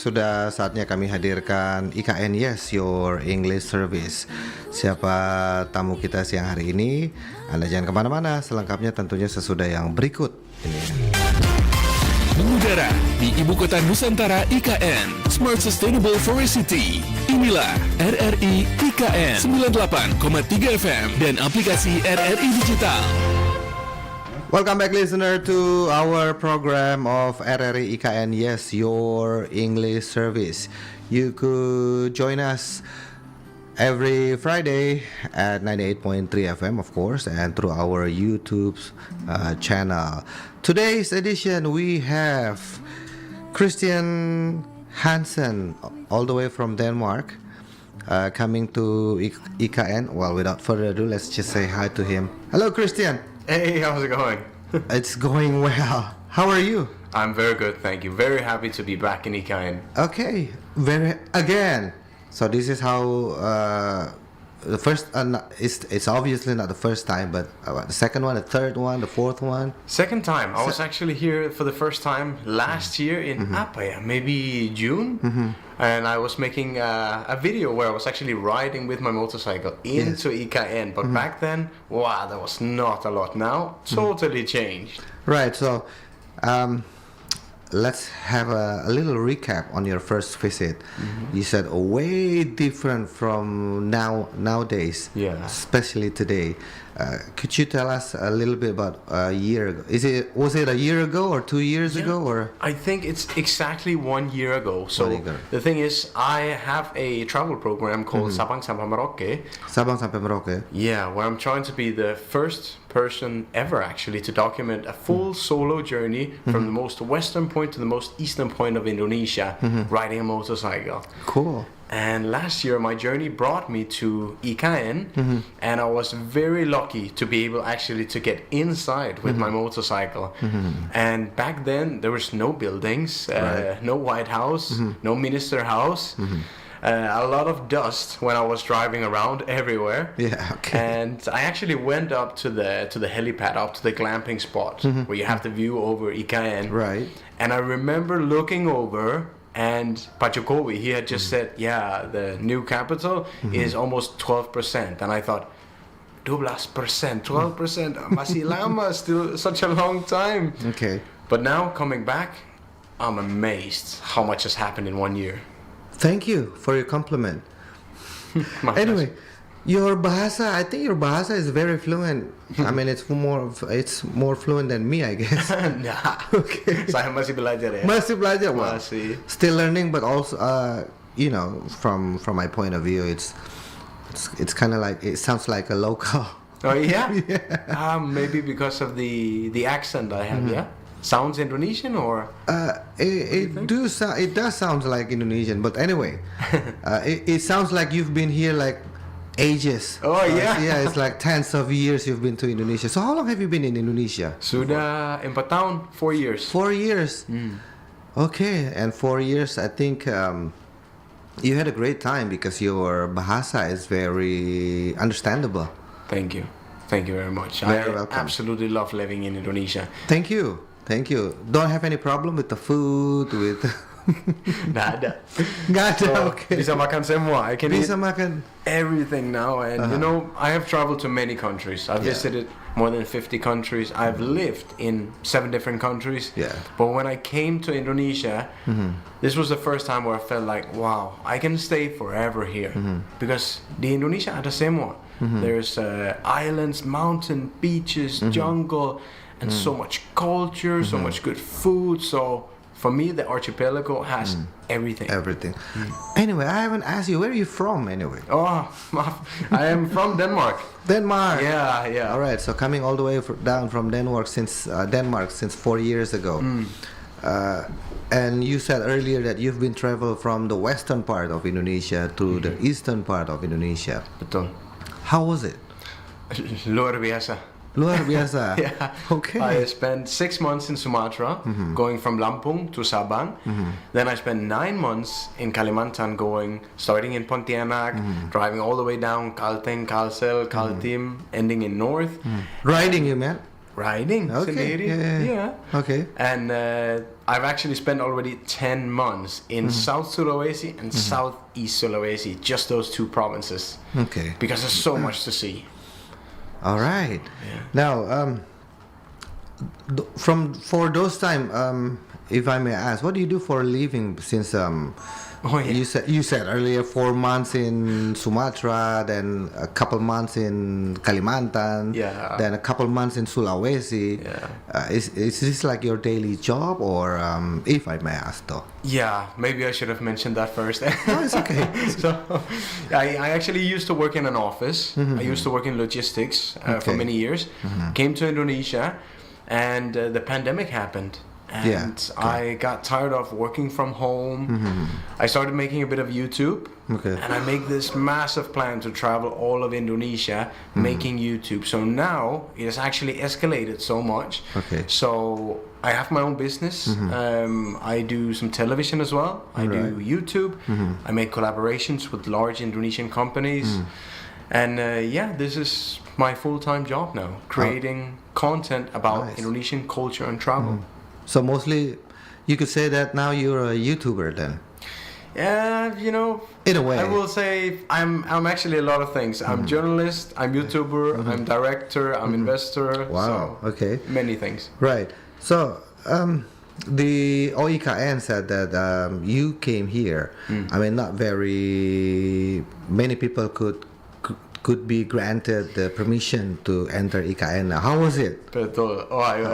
sudah saatnya kami hadirkan IKN Yes, Your English Service. Siapa tamu kita siang hari ini? Anda jangan kemana-mana, selengkapnya tentunya sesudah yang berikut ini. Mengudara di Ibu Kota Nusantara IKN, Smart Sustainable Forest City. Inilah RRI IKN 98,3 FM dan aplikasi RRI Digital. Welcome back, listener, to our program of RRI IKN Yes, Your English Service. You could join us every Friday at 98.3 FM, of course, and through our YouTube channel. Today's edition, we have Christian Hansen, all the way from Denmark, coming to IKN. Well, without further ado, let's just say hi to him. Hello, Christian. Hey, how's it going? It's going well. How are you? I'm very good, thank you. Very happy to be back in IKN. Okay, again. So this is how the first. It's obviously not the first time, but the second one, the third one, the fourth one. Second time. I was actually here for the first time last year in Arby, maybe June. And I was making a video where I was actually riding with my motorcycle into IKN. But back then, wow, there was not a lot. Now, totally changed. Right, so let's have a little recap on your first visit. You said way different from nowadays, especially today. Could you tell us a little bit about a year ago? Was it a year ago or 2 years ago, or? I think it's exactly 1 year ago. So the thing is, I have a travel program called Sabang Sampai Merauke. Sabang Sampai Merauke. Yeah, where I'm trying to be the first person ever actually to document a full solo journey from the most western point to the most eastern point of Indonesia, riding a motorcycle. Cool. And last year my journey brought me to IKN, and I was very lucky to be able actually to get inside with my motorcycle. And back then there was no buildings, no White House, no Minister House. A lot of dust when I was driving around everywhere. Yeah, okay. And I actually went up to the helipad, up to the glamping spot where you have the view over IKN. Right. And I remember looking over, and Pak Jokowi, he had just said, yeah, the new capital is almost 12%. And I thought, 12%, 12%, masih lama, still such a long time. Okay. But now coming back, I'm amazed how much has happened in 1 year. Thank you for your compliment. Anyway, your bahasa, I think your bahasa is very fluent. I mean, it's more fluent than me, I guess. Nah. Okay. Saya masih belajar ya. Masih belajar, well, Masih. still learning, but also, from my point of view, it's kind of like, it sounds like a local. Oh yeah. Yeah. Maybe because of the accent I have. Yeah. Sounds Indonesian or? It does sound like Indonesian, but anyway, it sounds like you've been here like ages. Oh yeah. Yeah, it's like tens of years you've been to Indonesia. So how long have you been in Indonesia? Sudah 4 tahun, 4 years. 4 years. Okay, and 4 years. I think you had a great time because your bahasa is very understandable. Thank you very much. Very I welcome. absolutely love living in Indonesia. Thank you. Don't have any problem with the food, with... Nggak ada. Nggak ada, So, okay. Bisa makan semua. I can Bisa eat makan. everything now, and you know, I have traveled to many countries. I've visited more than 50 countries. I've lived in 7 different countries. Yeah. But when I came to Indonesia, this was the first time where I felt like, wow, I can stay forever here. Because di Indonesia ada semua. There's islands, mountain, beaches, jungle, and so much culture, so much good food. So for me, the archipelago has everything. Everything. Anyway, I haven't asked you, where are you from anyway? Oh, I am from Denmark. Denmark. Yeah. All right. So coming all the way down from Denmark since 4 years ago. And you said earlier that you've been traveled from the western part of Indonesia to the eastern part of Indonesia. Betul. How was it? Luar biasa. Luar biasa. Yeah. Okay. I spent 6 months in Sumatra, going from Lampung to Sabang. Then I spent 9 months in Kalimantan, starting in Pontianak, driving all the way down Kalteng, Kalsel, Kaltim, ending in north. Riding, you meant? riding. Okay. Sendiri. Yeah. Okay. And I've actually spent already 10 months in South Sulawesi and Southeast Sulawesi, just those two provinces. Okay. Because there's so much to see. All right. Yeah. Now, for those time, if I may ask, what do you do for a living? Since you said earlier 4 months in Sumatra, then a couple months in Kalimantan, then a couple months in Sulawesi. Yeah. Is this like your daily job, or if I may ask, though? Yeah, maybe I should have mentioned that first. No, it's okay. So, I actually used to work in an office. I used to work in logistics for many years. Came to Indonesia, and the pandemic happened. And I got tired of working from home. I started making a bit of YouTube. And I make this massive plan to travel all of Indonesia making YouTube. So now it has actually escalated so much. So I have my own business. I do some television as well. I do YouTube. I make collaborations with large Indonesian companies. And this is my full-time job now, creating content about Indonesian culture and travel. So mostly, you could say that now you're a YouTuber then. Yeah, in a way, I will say I'm actually a lot of things. I'm journalist, I'm YouTuber, I'm director, I'm investor. Wow. So many things. Right. So the OIKN said that you came here. I mean, not very many people could be granted the permission to enter IKN. How was it? Betul.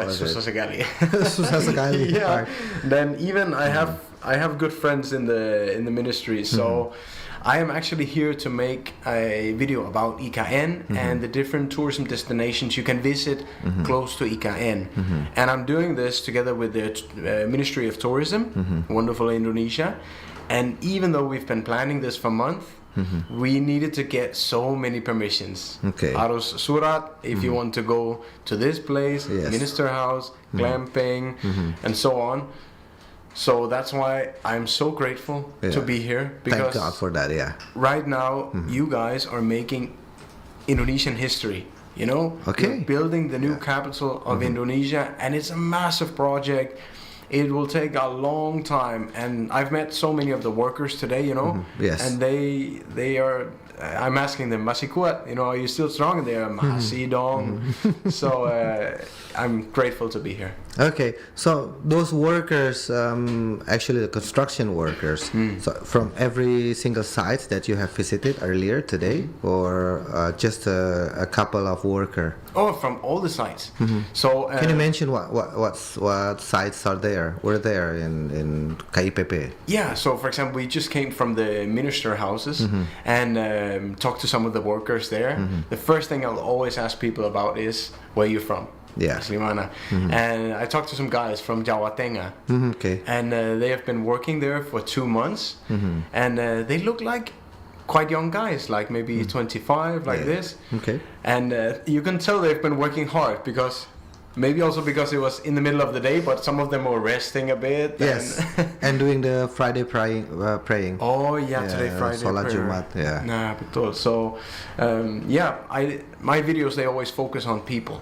Susah sekali. Susah sekali. Yeah. Then even I have good friends in the ministry, so I am actually here to make a video about IKN and the different tourism destinations you can visit close to IKN. And I'm doing this together with the Ministry of Tourism, wonderful Indonesia. And even though we've been planning this for months, we needed to get so many permissions. Harus surat if you want to go to this place, minister house, glamping, and so on. So that's why I'm so grateful to be here. Because thank God for that. Right now, you guys are making Indonesian history. You're building the new capital of Indonesia, and it's a massive project. It will take a long time, and I've met so many of the workers today, Yes. and they are. I'm asking them, masih kuat? Are you still strong? They're masih dong. So I'm grateful to be here. Okay, so those workers, actually the construction workers, so from every single site that you have visited earlier today, or just a couple of workers? Oh, from all the sites. So can you mention what sites were there in KIPP? Yeah, so for example, we just came from the minister houses and talked to some of the workers there. The first thing I'll always ask people about is where you're from. Yeah. And I talked to some guys from Jawa Tengah. And they have been working there for 2 months. And they look like quite young guys, like maybe 25, like this. And you can tell they've been working hard because maybe also because it was in the middle of the day, but some of them were resting a bit. Yes, and doing the Friday praying. Oh yeah, today Friday Salat prayer. Jumat. Yeah. Nah, betul. So my videos, they always focus on people.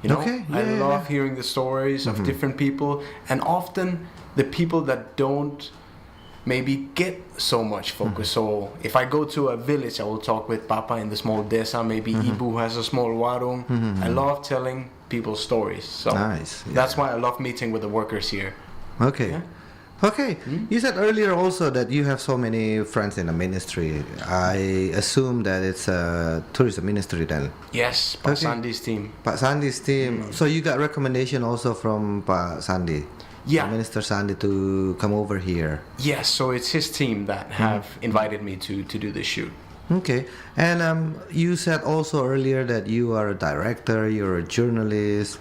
I love hearing the stories of different people, and often the people that don't maybe get so much focus. So if I go to a village, I will talk with Papa in the small desa, maybe Ibu has a small warung. I love telling people's stories. So that's why I love meeting with the workers here. Okay. You said earlier also that you have so many friends in the ministry. I assume that it's a tourism ministry then. Yes, Pak Sandi's team. Pak Sandi's team. So you got recommendation also from Pak Sandi? Yeah. Minister Sandi to come over here. Yes, so it's his team that have invited me to do this shoot. Okay, and you said also earlier that you are a director, you're a journalist.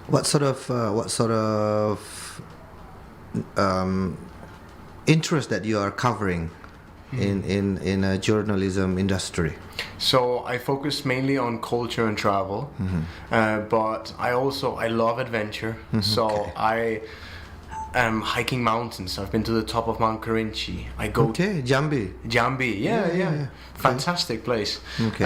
What sort of interest that you are covering in a journalism industry? So I focus mainly on culture and travel, but I love adventure. So hiking mountains. I've been to the top of Mount Kerinci. I go Okay, Jambi. Jambi. Yeah. Fantastic place. Okay.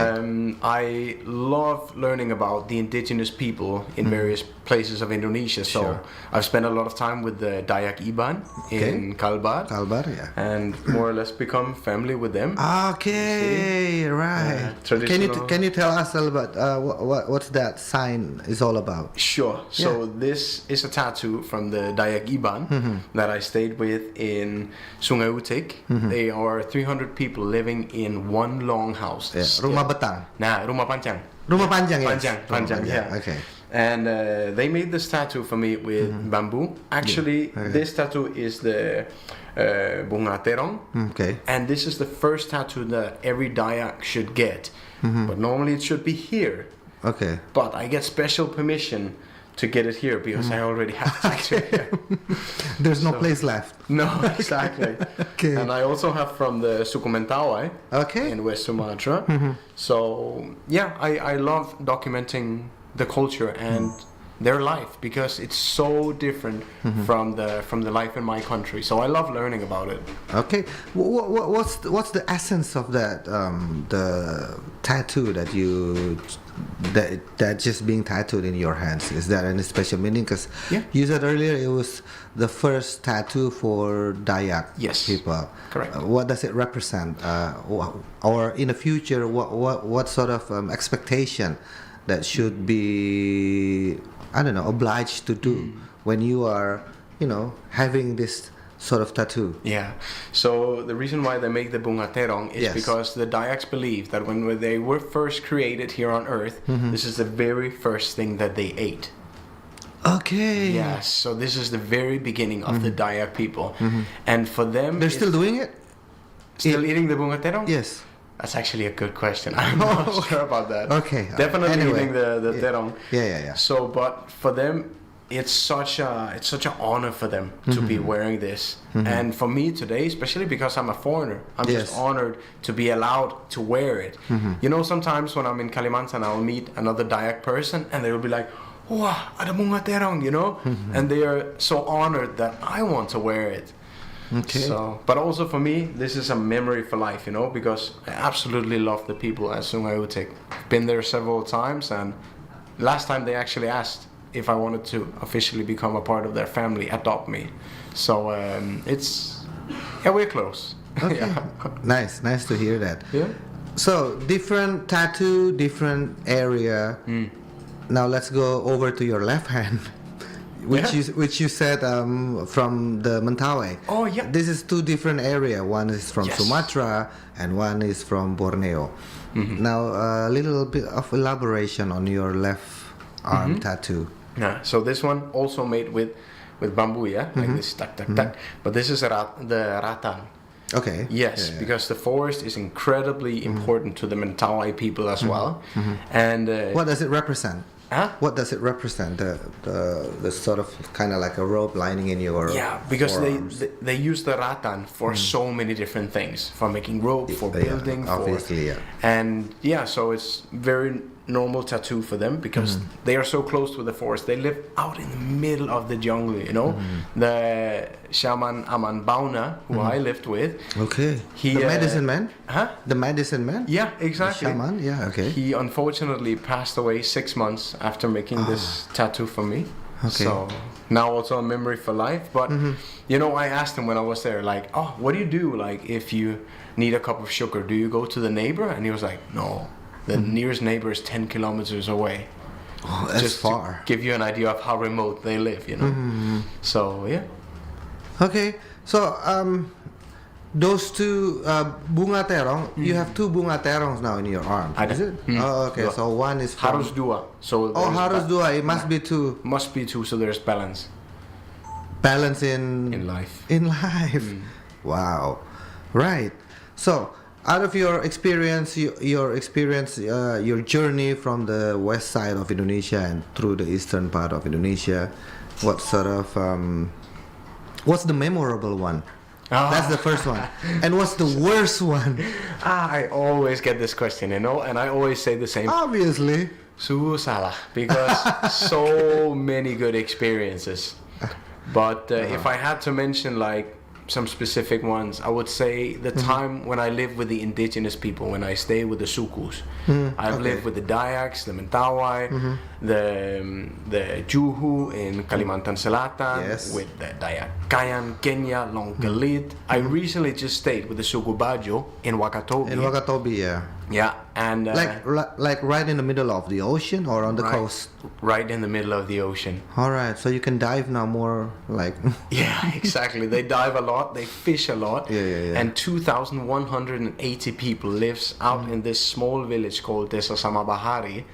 I love learning about the indigenous people in various places of Indonesia. So Sure. I've spent a lot of time with the Dayak Iban in Kalbar. Kalbar, yeah. And more or less become family with them. Okay, right. traditional- Can you tell us a little bit what's that sign is all about? Sure. So this is a tattoo from the Dayak Iban that I stayed with in Sungai Utik. They are 300 people living in one long house. Yeah. Rumah Betang. Nah, Rumah Panjang. Rumah Panjang, yes. Panjang, yeah. Okay. And they made this tattoo for me with bamboo. Actually, Okay. this tattoo is the Bunga Terong. Okay. And this is the first tattoo that every Dayak should get. But normally it should be here. Okay. But I get special permission to get it here because I already have a tattoo here. There's no place left. No, exactly. Okay. And I also have from the Suku Mentawai Okay. in West Sumatra. So yeah, I love documenting the culture and their life because it's so different from the life in my country. So I love learning about it. Okay. What's the essence of that the tattoo that just being tattooed in your hands? Is that any special meaning? Because Yeah. you said earlier it was the first tattoo for Dayak Yes. people. Correct. What does it represent? Or in the future, what sort of expectation that should be, I don't know, obliged to do when you are, having this sort of tattoo? Yeah. So the reason why they make the Bunga Terong is Yes. because the Dayaks believe that when they were first created here on Earth, this is the very first thing that they ate. Okay. Yes. So this is the very beginning of the Dayak people, and for them, They're it's still doing it? still eating the Bunga Terong. Yes. That's actually a good question. I'm not sure about that. Okay. Definitely Anyway. eating the terong. Yeah. So, but for them, it's such an honor for them to be wearing this, and for me today, especially because I'm a foreigner, I'm Yes. just honored to be allowed to wear it. Sometimes when I'm in Kalimantan, I'll meet another Dayak person, and they will be like, "Wow, ada bunga terong," and they are so honored that I want to wear it. Okay. So, but also for me, this is a memory for life, because I absolutely love the people at Sungai Utik. Been there several times, and last time they actually asked if I wanted to officially become a part of their family, adopt me. So we're close. Okay. Yeah. Nice to hear that. Yeah. So different tattoo, different area. Now let's go over to your left hand, which you said from the Mentawai. Oh, yeah. This is two different area. One is from Yes. Sumatra and one is from Borneo. Now a little bit of elaboration on your left arm tattoo. Yeah. So this one also made with bamboo, like this, tak. But this is the rattan. Okay. Yes, Yeah. because the forest is incredibly important to the Mentawai people as well. And What does it represent? Huh? What does it represent? The sort of kind of like a rope lining in your Yeah, because forearms. they use the rattan for so many different things, for making rope, for Yeah, building, obviously, yeah. and so it's very normal tattoo for them because they are so close to the forest. They live out in the middle of the jungle, The shaman Aman Bauna, who I lived with, Okay. He, The medicine man? huh? The medicine man? Yeah, exactly. The shaman? Yeah, okay. He unfortunately passed away 6 months after making this tattoo for me. Okay. So now also a memory for life. But I asked him when I was there, like, "Oh, what do you do? Like, if you need a cup of sugar, do you go to the neighbor?" And he was like, "No, the nearest neighbor is 10 kilometers away." Oh, that's Just far. to give you an idea of how remote they live, So yeah. Okay. So those two bunga terong, you have two bunga terongs now in your arm. Ada. Is it? Oh, okay. Dua. So one is from... Harus dua. So Oh, there's harus dua. It must be two. Must be two, so there's balance Balance in life. in life. Wow. Right. So, out of your experience, your journey from the west side of Indonesia and through the eastern part of Indonesia, what sort of what's the memorable one? That's the first one. And what's the worst one? I always get this question, and I always say the same. Obviously. Salah, because so many good experiences. But if I had to mention like some specific ones, I would say the time when I lived with the indigenous people, when I stayed with the Sukus. I've lived with the Dayaks, the Mentawai, the Juhu in Kalimantan Selatan, with the Dayak Kayan, Kenya, Longgalit. I recently just stayed with the Suku Bajo in Wakatobi. In Wakatobi, yeah. Yeah, and like right in the middle of the ocean or on the coast? Right in the middle of the ocean. All right, so you can dive now more like... Yeah, exactly. They dive a lot, they fish a lot. Yeah. And 2,180 people lives out in this small village called Desa Samabahari.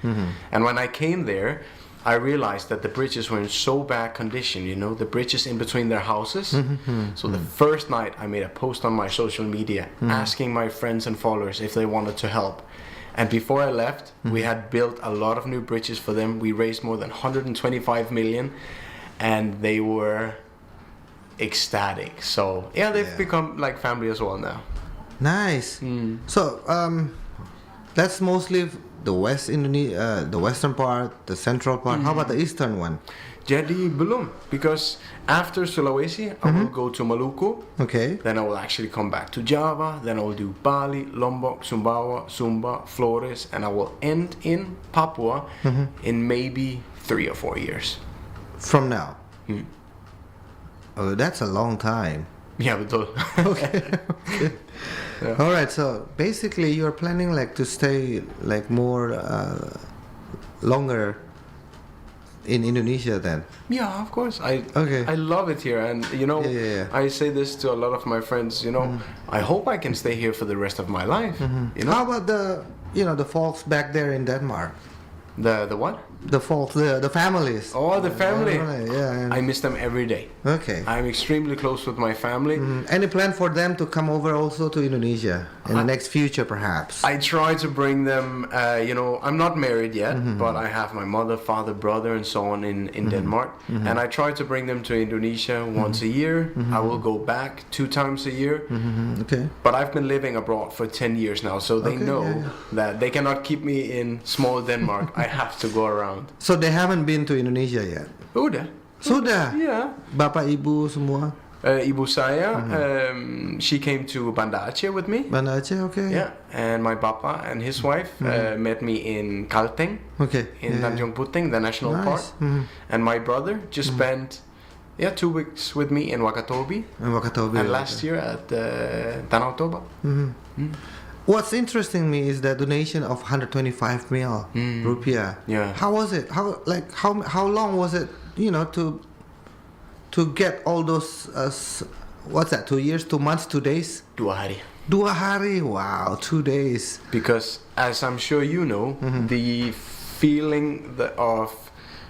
And when I came there, I realized that the bridges were in so bad condition, you know, the bridges in between their houses. So the first night I made a post on my social media asking my friends and followers if they wanted to help. And before I left, we had built a lot of new bridges for them. We raised more than 125 million and they were ecstatic. So yeah, they've become like family as well now. Nice. So that's mostly the the western part, the central part. How about the eastern one? Jadi belum, because after Sulawesi I will go to Maluku. Okay. Then I will actually come back to Java. Then I will do Bali, Lombok, Sumbawa, Sumba, Flores, and I will end in Papua in maybe 3 or 4 years. From now? Oh, that's a long time. Yeah, betul. Okay. Yeah. All right, so basically you're planning like to stay like more longer in Indonesia then? Yeah, of course. I love it here, and you know, I say this to a lot of my friends. You know, I hope I can stay here for the rest of my life. You know, how about the folks back there in Denmark? The what? The folks, the families. Oh, the family. Yeah. I miss them every day. Okay. I'm extremely close with my family. Any plan for them to come over also to Indonesia in the next future, perhaps? I try to bring them. You know, I'm not married yet, but I have my mother, father, brother, and so on in Denmark, and I try to bring them to Indonesia once a year. I will go back 2 times a year. Okay. But I've been living abroad for 10 years now, so they know that they cannot keep me in small Denmark. I have to go around. So they haven't been to Indonesia yet? Udah. Sudah? Yeah. Bapak, ibu semua? Ibu saya, she came to Banda Aceh with me. Banda Aceh, okay. Yeah, and my papa and his wife met me in Kalteng, in Tanjung Puting, the national park. And my brother just spent 2 weeks with me in Wakatobi. And last year at Danau Toba. What's interesting me is the donation of 125 mil rupiah. Yeah. How was it? How long was it? You know, to get all those. What's that? 2 years, 2 months, 2 days. 2 hari. 2 hari. Wow, 2 days. Because as I'm sure you know, the feeling of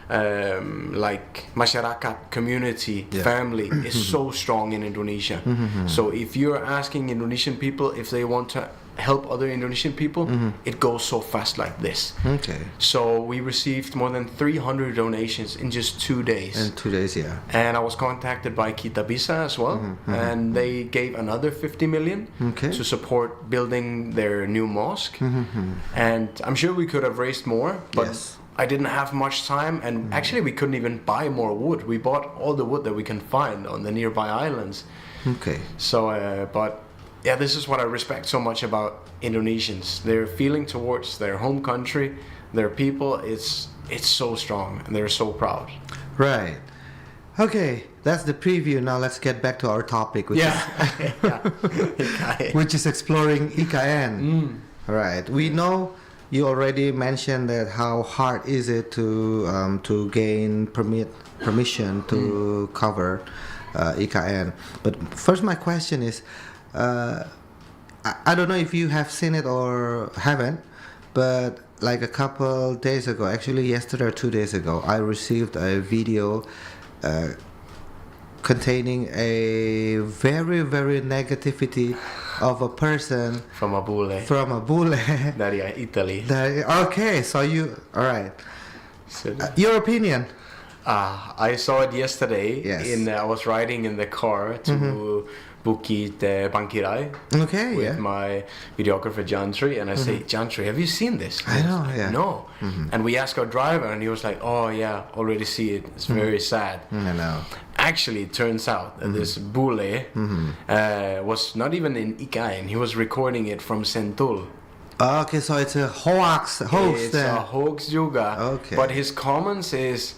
like masyarakat, community, family is so strong in Indonesia. So if you're asking Indonesian people if they want to help other Indonesian people, it goes so fast like this. Okay. So we received more than 300 donations in just 2 days. In 2 days, yeah. And I was contacted by Kitabisa as well, and they gave another 50 million to support building their new mosque. And I'm sure we could have raised more, but I didn't have much time, and actually we couldn't even buy more wood. We bought all the wood that we can find on the nearby islands. Okay. So, but yeah, this is what I respect so much about Indonesians. Their feeling towards their home country, their people, it's so strong, and they're so proud. Right. Okay, that's the preview. Now let's get back to our topic, which which is exploring IKN. Right. We know you already mentioned that how hard is it to gain permission to cover IKN. But first, my question is, I don't know if you have seen it or haven't, but like a couple days ago, actually yesterday or 2 days ago, I received a video containing a very, very negativity of a person from a bule. Dari Italy. Okay, so all right. Your opinion? I saw it yesterday. Yes. I was riding in the car to Bukit Bangkirai Okay, with yeah. my videographer Jantri, and I say, Jantri, have you seen this? I And he's know, like, yeah. No. And we asked our driver, and he was like, oh yeah, already see it. It's very sad. I know. Actually, it turns out that this bule was not even in Ikain. He was recording it from Sentul. Okay, so it's a hoax It's then. a hoax juga. Okay. But his comments is,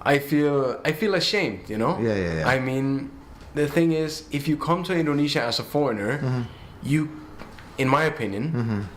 I feel ashamed, you know? Yeah. I mean, the thing is, if you come to Indonesia as a foreigner, you, in my opinion,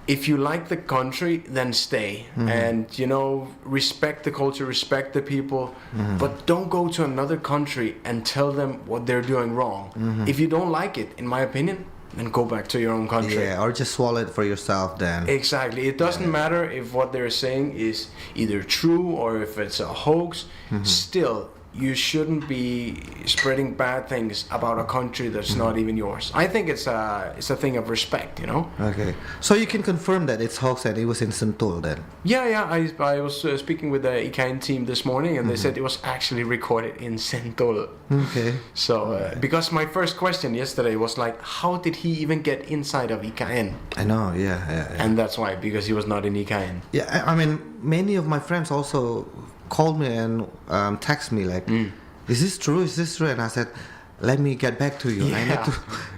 if you like the country, then stay. And, you know, respect the culture, respect the people, but don't go to another country and tell them what they're doing wrong. If you don't like it, in my opinion, then go back to your own country. Yeah, or just swallow it for yourself then. Exactly. It doesn't matter if what they're saying is either true or if it's a hoax. Still, you shouldn't be spreading bad things about a country that's not even yours. I think it's a thing of respect, you know? Okay. So you can confirm that it's hoax and it was in Sentul then? Yeah. I was speaking with the Ikain team this morning, and they said it was actually recorded in Sentul. Okay. So, because my first question yesterday was like, how did he even get inside of Ikain? I know, yeah. And that's why, because he was not in Ikain. Yeah, I mean, many of my friends also called me and text me like, is this true? Is this true? And I said, let me get back to you. Yeah.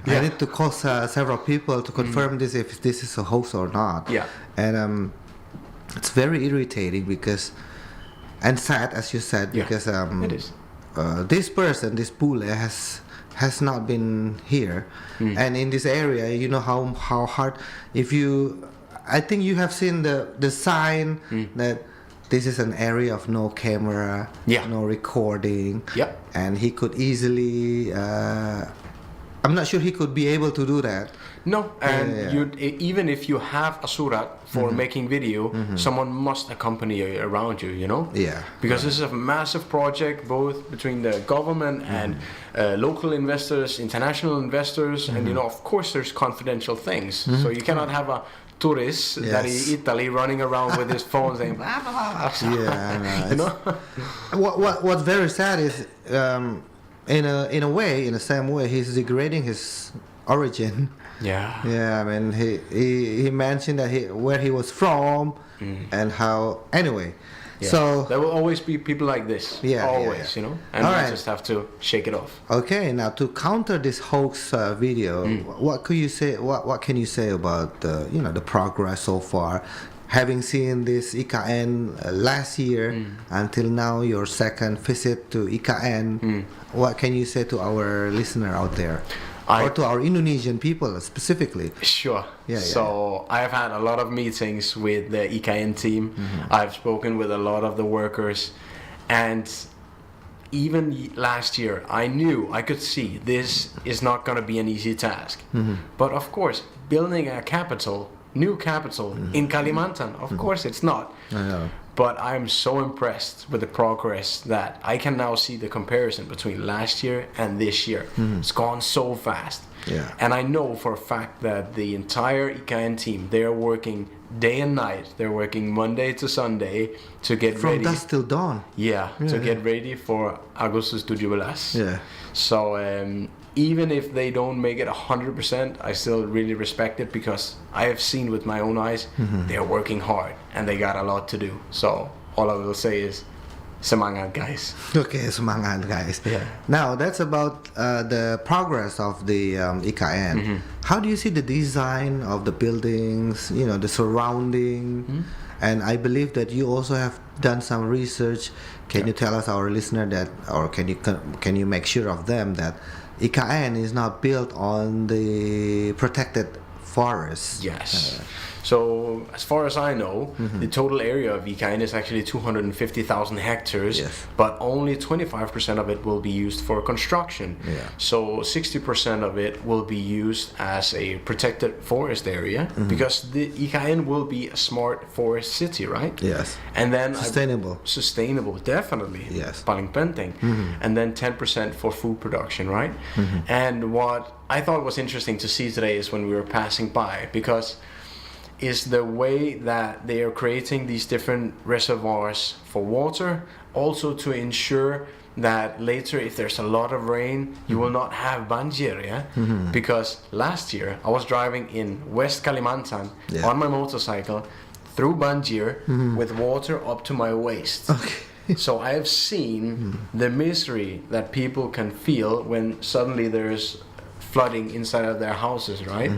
I need to call several people to confirm this, if this is a hoax or not. Yeah. And it's very irritating because, and sad as you said, Yeah, because it is. This person, this Pule, has not been here, and in this area, you know how hard. If you, I think you have seen the sign that this is an area of no camera, no recording, and he could easily. I'm not sure he could be able to do that. No, and you even if you have a surat for making video, someone must accompany you around you, you know? Yeah. Because this is a massive project, both between the government and local investors, international investors, and you know, of course, there's confidential things. So you cannot have a tourist that in Italy running around with his phone saying blah blah blah. Yeah, you know. What's very sad is, in a way, in the same way, he's degrading his origin. Yeah. Yeah, I mean, he mentioned that where he was from and how. Anyway, so there will always be people like this. Always, you know, and we just have to shake it off. Okay, now to counter this hoax video, what could you say? What can you say about the progress so far? Having seen this IKN last year until now, your second visit to IKN, what can you say to our listener out there? Or to our Indonesian people specifically? Sure. So I've had a lot of meetings with the IKN team. I've spoken with a lot of the workers, and even last year I could see this is not going to be an easy task. But of course, building a new capital in Kalimantan, of course it's not. I know. But I'm so impressed with the progress that I can now see the comparison between last year and this year. It's gone so fast. Yeah. And I know for a fact that the entire IKN team, they are working day and night. They're working Monday to Sunday to get ready. From dusk till dawn. To get ready for Agustus 17. Yeah. So even if they don't make it 100%, I still really respect it, because I have seen with my own eyes they're working hard and they got a lot to do. So all I will say is semangat, guys. Okay, semangat, guys. Yeah. Now that's about the progress of the IKN. How do you see the design of the buildings? The surrounding. And I believe that you also have done some research. Can you tell us, our listener, that, or can you make sure of them that IKN is not built on the protected forest? Yes. So as far as I know, the total area of IKN is actually 250,000 hectares, but only 25% of it will be used for construction. Yeah. So 60% of it will be used as a protected forest area, because the IKN will be a smart forest city, right? Yes. And then Sustainable, definitely. Yes. Paling penting. And then 10% for food production, right? And what I thought was interesting to see today is when we were passing by, because is the way that they are creating these different reservoirs for water, also to ensure that later, if there's a lot of rain, you will not have banjir, yeah? Because last year I was driving in West Kalimantan on my motorcycle through banjir with water up to my waist. Okay. So I have seen the misery that people can feel when suddenly there's flooding inside of their houses, right?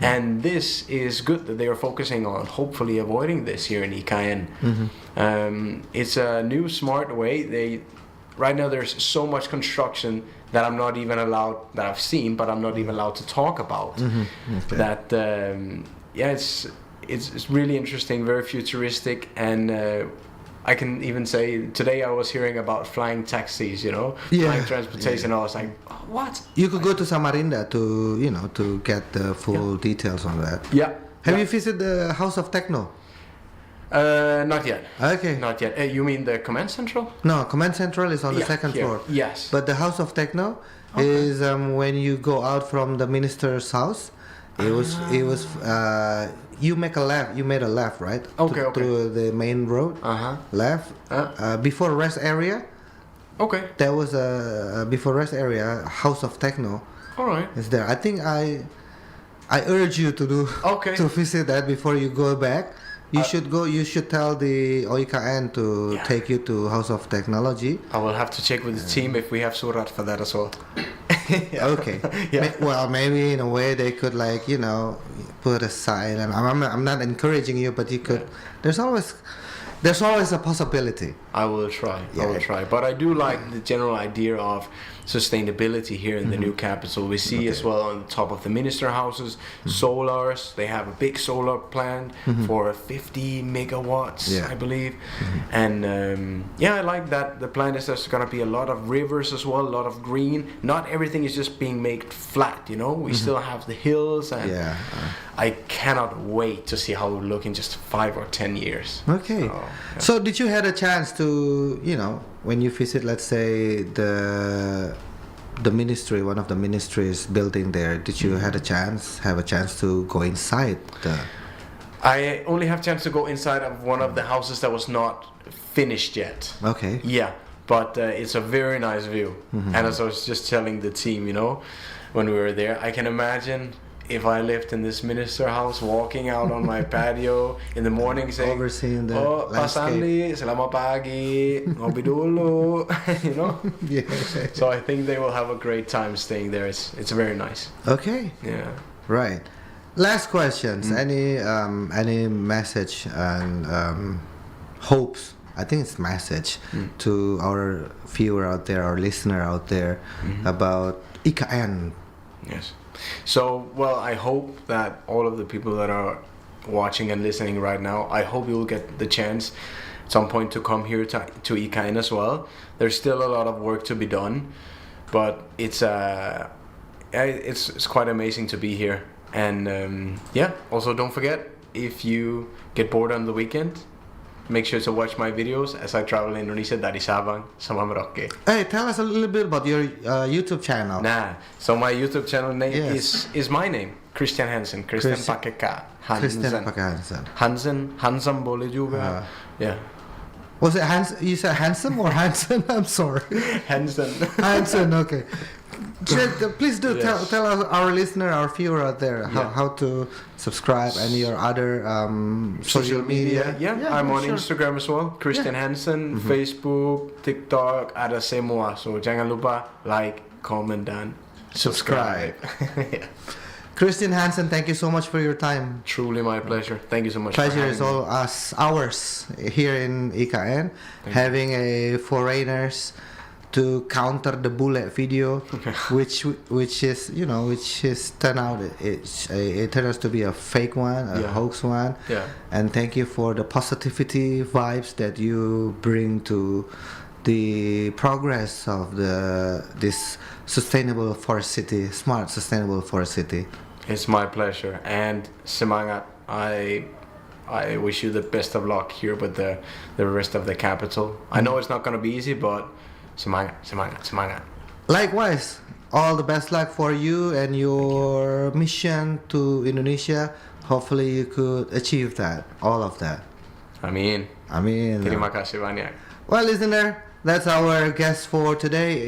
And this is good that they are focusing on hopefully avoiding this here in IKN. It's a new smart way. Right now there's so much construction that I'm not even allowed, that I've seen, but I'm not even allowed to talk about. Okay. That it's really interesting, very futuristic, and I can even say today I was hearing about flying taxis, flying transportation. I was like, oh, what? You could go to Samarinda to get the full details on that. Yeah. Have you visited the House of Techno? Not yet. Okay. Not yet. You mean the command central? No, Command Central is on the second floor. Yes. But the House of Techno is when you go out from the minister's house. It was you make a left. You made a left, right? Okay. To the main road. Left. Before rest area. Okay. There was a before rest area House of Techno. All right. Is there? I think I urge you to do to visit that before you go back. You should go. You should tell the OIKN to take you to House of Technology. I will have to check with the team if we have surat for that as well. Okay. Well, maybe in a way they could put a sign. And I'm not encouraging you, but you could. There's always a possibility. I will try. Yeah. I will try. But I do like the general idea of sustainability here in the new capital. We see as well on the top of the minister houses, solars. They have a big solar plant for 50 megawatts, I believe. And I like that. The plan is there's going to be a lot of rivers as well, a lot of green. Not everything is just being made flat, We still have the hills. And I cannot wait to see how it will look in just 5 or 10 years. Okay. So did you had a chance to, when you visit, let's say, the ministry, one of the ministries building there, did you have a chance to go inside I only have chance to go inside of one of the houses that was not finished yet. Okay. Yeah, but it's a very nice view. And as I was just telling the team, when we were there, I can imagine if I lived in this minister house, walking out on my patio in the morning saying, overseeing the Pak Sandi, selamat pagi, ngopi dulu, Yeah. So I think they will have a great time staying there. It's very nice. Okay. Yeah. Right. Last questions. Any message and hopes? I think it's message to our viewer out there, our listener out there about IKN. Yes. So, I hope that all of the people that are watching and listening right now, I hope you'll get the chance at some point to come here to IKN as well. There's still a lot of work to be done, but it's quite amazing to be here. And also don't forget, if you get bored on the weekend, make sure to watch my videos as I travel in Indonesia dari Sabang sama Merauke. Hey, tell us a little bit about your YouTube channel. So my YouTube channel name is my name, Christian Hansen. Christian pakai K. Christian pakai Hansen. Hansen boleh juga. Yeah. Was it Hansen? You said handsome or Hansen? I'm sorry. Hansen. Hansen. Okay. Please do tell our listener, our viewer out there, how to subscribe and your other social media. I'm on Instagram as well, Christian Hansen, Facebook, TikTok, ada semua. So jangan lupa like, comment, dan subscribe. Christian Hansen, thank you so much for your time. Truly my pleasure. Thank you so much. Pleasure is all ours here in IKN, having a foreigners to counter the bullet video, which turned out it turned out to be a fake one, a hoax one. Yeah. And thank you for the positivity vibes that you bring to the progress of this sustainable forest city, smart sustainable forest city. It's my pleasure, and semangat. I wish you the best of luck here with the rest of the capital. I know it's not going to be easy, but semangat. Likewise, all the best luck for you and your mission to Indonesia. Hopefully you could achieve that, all of that. Amin. Amin. Terima kasih banyak. Well, listener, that's our guest for today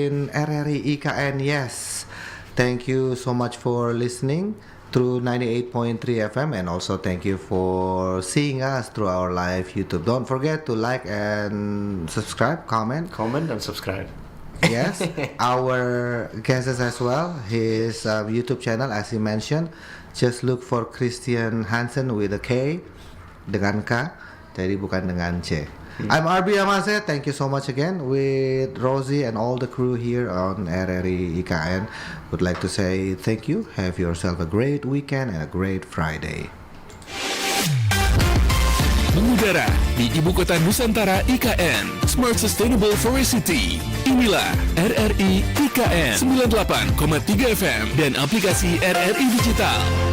in RRI IKN. Yes, thank you so much for listening through 98.3 FM, and also thank you for seeing us through our live YouTube. Don't forget to like and subscribe, comment and subscribe. Yes, our guests as well. His YouTube channel, as he mentioned, just look for Christian Hansen with a K, dengan K, jadi bukan dengan C. I'm Arby Amaze. Thank you so much again with Rozi and all the crew here on RRI IKN. Would like to say thank you. Have yourself a great weekend and a great Friday. Mengudara di Ibu Kota Nusantara IKN, Smart Sustainable Forest City. Inilah RRI IKN 98,3 FM dan aplikasi RRI Digital.